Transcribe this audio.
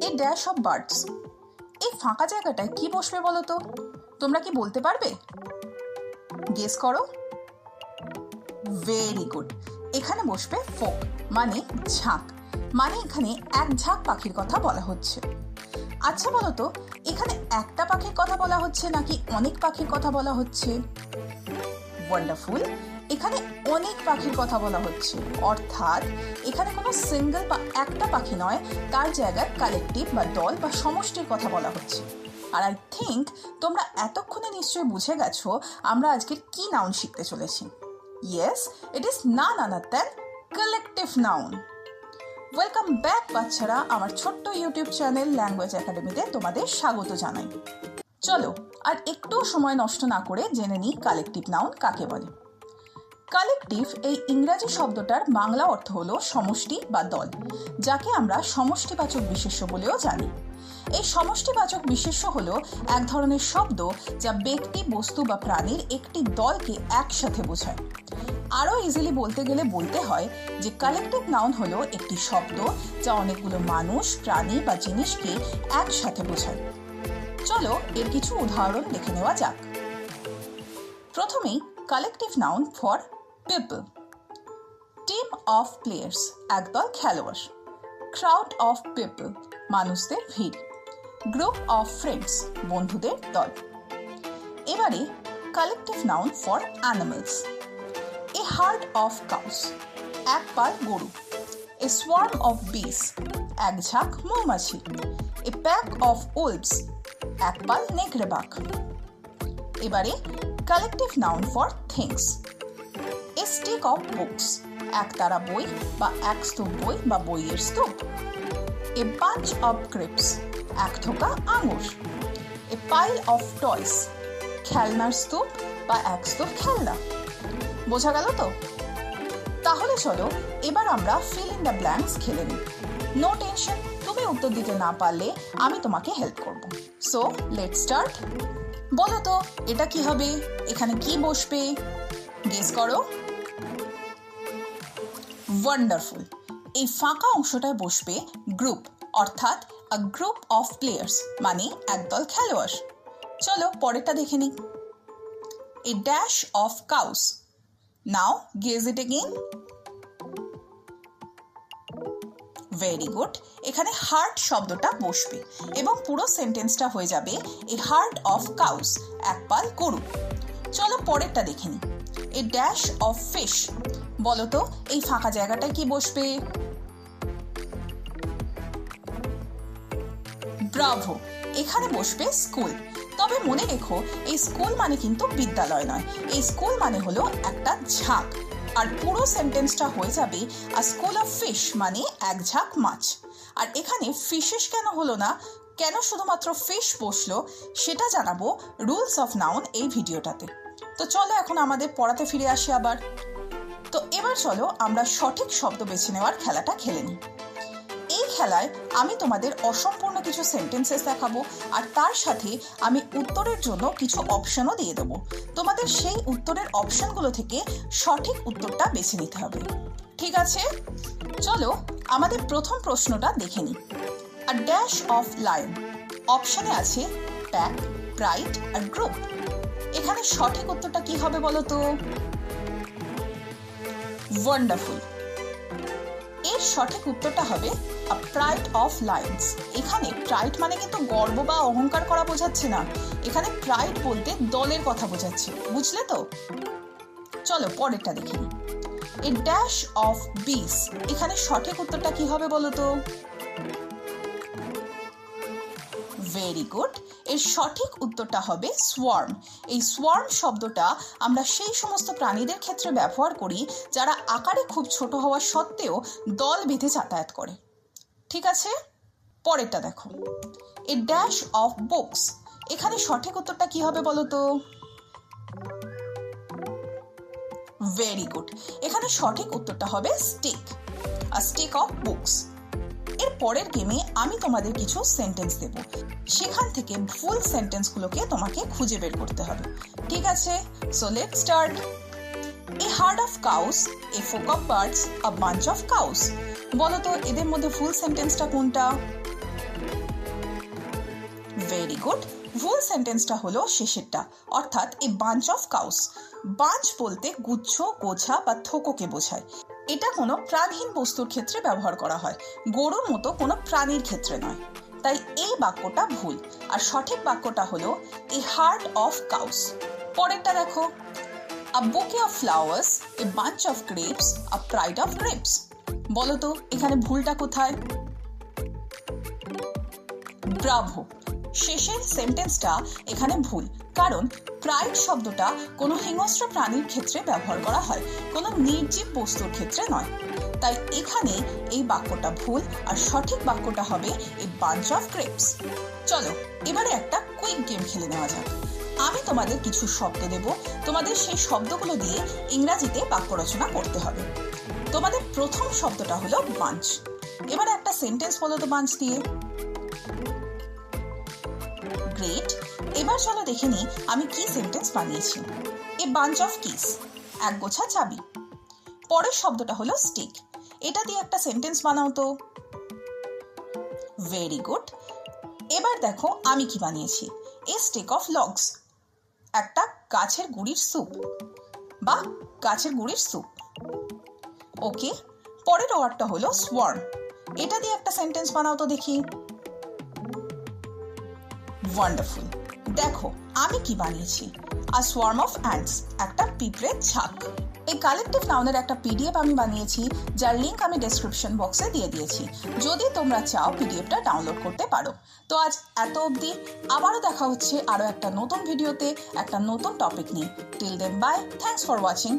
A dash of birds. এই ফাঁকা জায়গাটায় কি বসবে বলো তো? তোমরা কি বলতে পারবে? গেস করো। ভেরি গুড, এখানে বসবে ফোক মানে ঝাঁক, মানে এখানে এক ঝাঁক পাখির কথা বলা হচ্ছে। আচ্ছা বলো তো, এখানে একটা পাখির কথা বলা হচ্ছে নাকি অনেক পাখির কথা বলা হচ্ছে? ওয়ান্ডারফুল, এখানে অনেক পাখির কথা বলা হচ্ছে, অর্থাৎ এখানে কোনো সিঙ্গেল বা একটা পাখি নয়, তার জায়গায় কালেকটিভ বা দল বা সমষ্টির কথা বলা হচ্ছে। আর আই থিঙ্ক তোমরা এতক্ষণে নিশ্চয়ই বুঝে গেছো আমরা আজকের কি নাউন শিখতে চলেছি। Yes, it is none other than collective noun. Welcome back বাচ্চারা, আমার ছোট্ট ইউটিউব চ্যানেল ল্যাঙ্গুয়েজ একাডেমিতে তোমাদের স্বাগত জানাই। চলো আর একটু সময় নষ্ট না করে জেনে নিই কালেকটিভ নাউন কাকে বলে। কালেকটিভ এই ইংরাজি শব্দটার বাংলা অর্থ হলো সমষ্টি বা দল, যাকে আমরা সমষ্টিবাচক বিশেষ্য বলেও জানি। এই সমষ্টিবাচক বিশেষ্য হলো এক ধরনের শব্দ যা ব্যক্তি, বস্তু বা প্রাণীর একটি দলকে একসাথে বোঝায়। আরও ইজিলি বলতে গেলে বলতে হয় যে কালেকটিভ নাউন হলো একটি শব্দ যা অনেকগুলো মানুষ, প্রাণী বা জিনিসকে একসাথে বোঝায়। চলো এর কিছু উদাহরণ দেখে নেওয়া যাক। প্রথমেই collective noun for people. Team of players, একদল খেলোয়াড়। ক্রাউড অফ পিপল, মানুষদের ভিড়। গ্রুপ অফ ফ্রেন্ডস, বন্ধুদের দল। এবারে collective noun for animals. A hard of cows, এক পাল গরু। এ সোয়ার্ম অফ বিস, এক ঝাঁক মৌমাছি। এ প্যাক অফ উলভস, এক পাল নেকড়ে বাঘ। এবারে collective noun for things. A stick of books, একতারা বই বা এক স্তূপ বই বা বইয়ের স্তূপ। এ বাঞ্চ অফ গ্রেপস, এক থোকা আঙুর। এ পাইল অফ টয়স, খেলনার স্তূপ বা এক স্তূপ খেলনা। বোঝা গেল তো? তাহলে চলো এবার আমরা ফিল ইন দ্য ব্ল্যাঙ্কস খেলে নিই। নো টেনশন, তুমি উত্তর দিতে না পারলে আমি তোমাকে হেল্প করব। So let's start. বলো তো এটা কি হবে? এখানে কি বসবে? গেস করো। ওয়ান্ডারফুল, এই ফাঁকা অংশটায় বসবে গ্রুপ, অর্থাৎ আ গ্রুপ অফ প্লেয়ার্স মানে একদল খেলোয়াড়। চলো পরেরটা দেখে নিই। A dash of cows. Now guess it again. Very good, এখানে হার্ট শব্দটা বসবে এবং পুরো সেন্টেন্সটা হয়ে যাবে এ হার্ট অফ কাউস, এক পাল গরু। চলো পরেরটা দেখে নিই। A dash of fish. বলো তো এই ফাঁকা জায়গাটায় কি বসবে? ব্রাভো, এখানে বসবে স্কুল। তবে মনে রেখো এই স্কুল মানে কিন্তু বিদ্যালয় নয়, এই স্কুল মানে হলো একটা ঝাঁক। আর পুরো সেন্টেন্সটা হয়ে যাবে আ স্কুল অফ ফিশ মানে এক ঝাঁক মাছ। আর এখানে ফিশেস কেন হলো না, কেন শুধুমাত্র ফিশ বসলো, সেটা জানাবো রুলস অফ নাউন এই ভিডিওটাতে। তো চলো এখন আমাদের পড়াতে ফিরে আসি আবার। তো এবার চলো আমরা সঠিক শব্দ বেছে নেওয়ার খেলাটা খেলে নিই। এই খেলায় আমি তোমাদের অসম্পূর্ণ কিছু সেন্টেন্সেস দেখাবো আর তার সাথে আমি উত্তরের জন্য কিছু অপশনও দিয়ে দেবো। তোমাদের সেই উত্তরের অপশনগুলো থেকে সঠিক উত্তরটা বেছে নিতে হবে। ঠিক আছে, চলো আমাদের প্রথম প্রশ্নটা দেখে নিই। A dash of lion. অপশনে আছে প্যাক, প্রাইড আর গ্রুপ। এখানে সঠিক উত্তরটা কি হবে বলো তো? ওয়ান্ডারফুল, এর সঠিক উত্তরটা হবে আ প্রাইড অফ লায়ন্স। এখানে প্রাইড মানে কিন্তু গর্ব বা অহংকার করা বোঝাচ্ছে না, এখানে প্রাইড বলতে দলের কথা বোঝাচ্ছে, বুঝলে তো? চলো পরেরটা দেখি। এ ড্যাশ অফ বিস। এখানে সঠিক উত্তরটা কি হবে বলো তো? ভেরি গুড, এর সঠিক উত্তরটা হবে সোয়ার্ম। এই সোয়ার্ম শব্দটা আমরা সেই সমস্ত প্রাণীদের ক্ষেত্রে ব্যবহার করি যারা আকারে খুব ছোট হওয়া সত্ত্বেও দল বেঁধে যাতায়াত করে। ঠিক আছে, পরেরটা দেখো। এ ড্যাশ অফ বুকস। এখানে সঠিক উত্তরটা কি হবে বলো তো? ভেরি গুড, এখানে সঠিক উত্তরটা হবে stick, a stick of books. এর পরের গেমে আমি তোমাদের কিছু সেন্টেন্স দেব, সেখান থেকে ফুল সেন্টেন্সগুলোকে তোমাকে খুঁজে বের করতে হবে। ঠিক আছে, so let's start. A hard of cows, A folk of birds, a bunch of cows. বলো তো এদের মধ্যে ফুল সেন্টেন্সটা কোনটা? Very good. ভুল সেন্টেন্সটা হলো শেষেরটা, অর্থাৎ a bunch of cows. Bunch বলতে গুচ্ছ, গোছা বা থোকোকে বোঝায়। এটা কোনো প্রাণহীন বস্তুর ক্ষেত্রে ব্যবহার করা হয়, গরুর মতো কোনো প্রাণীর ক্ষেত্রে নয়। তাই এই বাক্যটা ভুল, আর সঠিক বাক্যটা হলো এ হার্ট অফ কাউস। পরেরটা দেখো, আ বুকে of flowers, a bunch of grapes, a pride of grapes. বলো তো এখানে ভুলটা কোথায়? ব্রাভো। শেষের সেন্টেন্সটা এখানে ভুল, কারণ প্রাইড শব্দটা কোনো হিংস্র প্রাণীর ক্ষেত্রে ব্যবহার করা হয়, কোনো নির্জীব বস্তুর ক্ষেত্রে নয়। তাই এখানে এই বাক্যটা ভুল, আর সঠিক বাক্যটা হবে এ বাঞ্চ অফ গ্রেপস। চলো এবারে একটা কুইক গেম খেলে নেওয়া যাক। আমি তোমাদের কিছু শব্দ দেব, তোমাদের সেই শব্দগুলো দিয়ে ইংরাজিতে বাক্য রচনা করতে হবে। তোমাদের প্রথম শব্দটা হলো বাঞ্চ। এবারে একটা সেন্টেন্স বলো তো বাঞ্চ দিয়ে। গ্রেট। এবার চলো দেখে নিই আমি কি সেন্টেন্স বানিয়েছি। এ বাঞ্চ অফ কিস, এক গোছা চাবি। পরের শব্দটা হলো স্টিক। এটা দিয়ে একটা সেন্টেন্স বানাও তো। Very good. এবার দেখো আমি কি বানিয়েছি। এ স্টিক অফ লগস, একটা গাছের গুড়ির স্যুপ বা গাছের গুড়ির স্যুপ। ওকে, পরের ওয়ার্ডটা হলো সোয়ার্ম। এটা দিয়ে একটা সেন্টেন্স বানাও তো দেখি। ওয়ান্ডারফুল। দেখো আমি কি বানিয়েছি। আ সোয়ার্ম অফ অ্যান্টস, একটা পিঁপড়ের ঝাঁক। এই কালেকটিভ নাউনের একটা পিডিএফ আমি বানিয়েছি, যার লিংক আমি ডেসক্রিপশন বক্সে দিয়ে দিয়েছি। যদি তোমরা চাও পিডিএফটা ডাউনলোড করতে পারো। তো আজ এত অবধি, আবারও দেখা হচ্ছে আরও একটা নতুন ভিডিওতে একটা নতুন টপিক নিয়ে। Till then bye, thanks for watching.